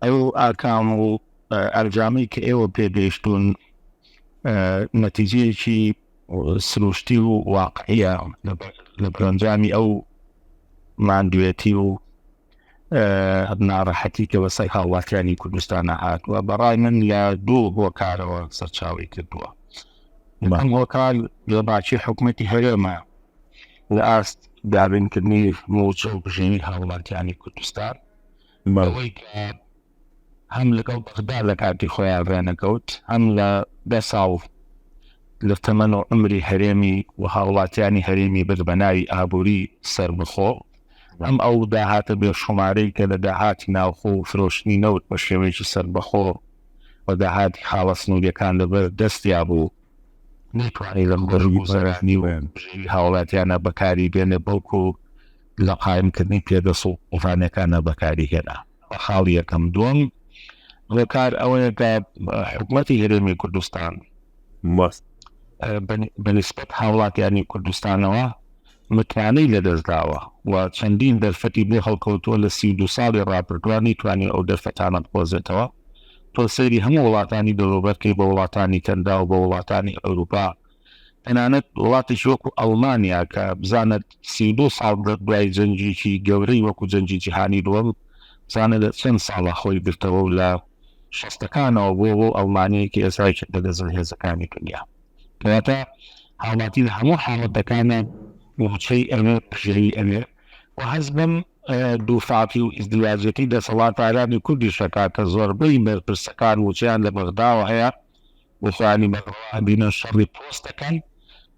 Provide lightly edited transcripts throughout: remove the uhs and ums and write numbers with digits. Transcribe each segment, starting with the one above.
ئەو ئاکام و ئەرجامی کە ئێوە پێگەیشتون نەتیجەیەکی سروشتی و واقعیە لە بەرەنجامی ئەو ماندوێتی و ناڕەحەتی کە بەسەر هاوڵاتیانی کوردستانە هاتووە. بەڕای من لە دوو هۆکارەوە سەرچاوی کردووە. ئەم هۆکار لە باچی حکومەتی هەرێمە لە ئاست دابینکردنی موچە و بژێنی هاوڵاتیانی کوردستان، بەوەی کە هەم لەگەڵ بەغدا لە کاتی خۆیان ڕێنەکەوت، هەم لە 10 ساڵ لە تەمەن و عمری هەرێمی و هاوڵاتیانی هەرێمی برد بە ناوی ئابووری سەربەخۆ، ئەم ئەو داهاتە بێشمارەی کە لە داهاتی ناوخۆ و فرۆشتنی نەوت بە شێوەیەکی سەربەخۆ و داهاتی خاڵە سنووریەکان لەبەر دەستیا بوو، نەیتوانی لەم بەرگوزەرانی و بژێوی هاوڵاتیانە بەکاری بێنێ، بەڵکو لە قایمکردنی پێدەسوڵتانەکانە بەکاری هێنا. خاڵی یەکەم. دووەم هۆکار ئەوەیە کە حکومەتی هەرێمی کوردستان بەنسبەت هاوڵاتیانی کوردستانەوە متمانەی لەدەستداوە و چەندین دەرفەتی بۆ هەڵکەوتووە لە 32 ساڵی ڕابردووانی توانێت ئەو دەرفەتانە بخۆزێتەوە. تۆ سەیری هەموو وڵاتانی دەوروبەرکەی بە وڵاتانی کەندا و بە وڵاتانی ئەوروپا، تەنانەت وڵاتێکی وەکو ئەڵمانیا کە بزانێت 32 ساڵ دوای جەنجێکی گەورەی وەکو جەنجی جیهانی دووەم بزانێت لە چەند ساڵە خۆی گرتەوە و لە 60ەکانەوە بۆ ئەڵمانیەکی ئێسرایکی لەدەست هێزەکانی دنیا. کەواتە هاوڵاتی لە هەموو حاڵەتەکانە موچەی ئەمێ پژێوی ئەمێ و حەز بم دووفاتی و ئیزدواجەتی دەسەڵاتدارانی کوردیشەکە کە زۆربەی بەرپرسەکان موچەیان لە بەغداوە هەیە بخوانی بەڕوا بینە شەڕی پۆست دەکەن،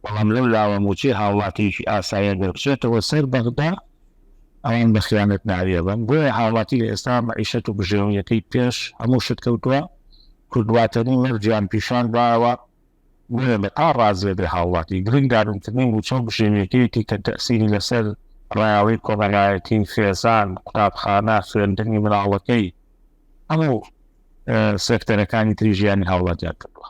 بەڵام لەو لاوە موچەی هاوڵاتیەکی ئاسایە دەربچێتەوە سەر بەغدا، ئەوان بە خیانەت ناویە بن. بۆیە هاوڵاتی لە ئێستا مەعیشەت و بژێویەکەی پێش هەموو شت کەوتووە، کوردواتەنی مەرجیان پیشان باوە بۆیە بە تا ڕازێدە هاوڵاتی گرنگدارنکردنی موچە و بژێویەکەیەکی کە تەسیری لەسەر ڕاوی کۆمەلایەتی، خێزان، قوتابخانە، خوێندنی مناڵەکەی هەموو سێکتەرەکانی تری ژیانی هاوڵاتیان کردووە.